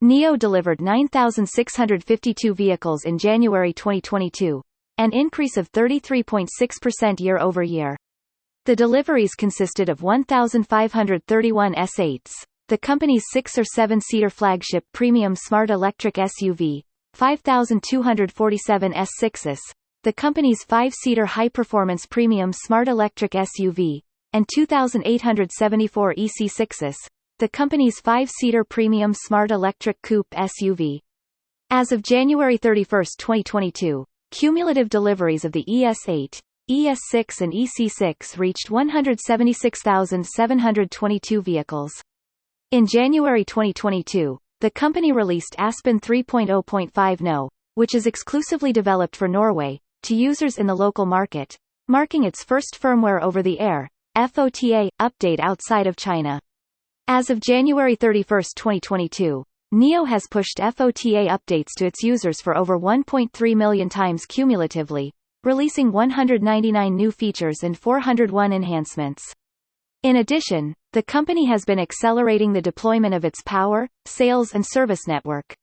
NIO delivered 9,652 vehicles in January 2022, an increase of 33.6% year-over-year. The deliveries consisted of 1,531 S8s, the company's 6 or 7-seater flagship premium smart electric SUV, 5,247 S6s, the company's 5-seater high-performance premium smart electric SUV, and 2,874 EC6s, the company's 5-seater premium smart electric coupe SUV. As of January 31, 2022, cumulative deliveries of the ES8, ES6 and EC6 reached 176,722 vehicles. In January 2022, the company released Aspen 3.0.5 NO, which is exclusively developed for Norway, to users in the local market, marking its first firmware over-the-air (FOTA) update outside of China. As of January 31, 2022, NIO has pushed FOTA updates to its users for over 1.3 million times cumulatively, releasing 199 new features and 401 enhancements. In addition, the company has been accelerating the deployment of its power, sales and service network,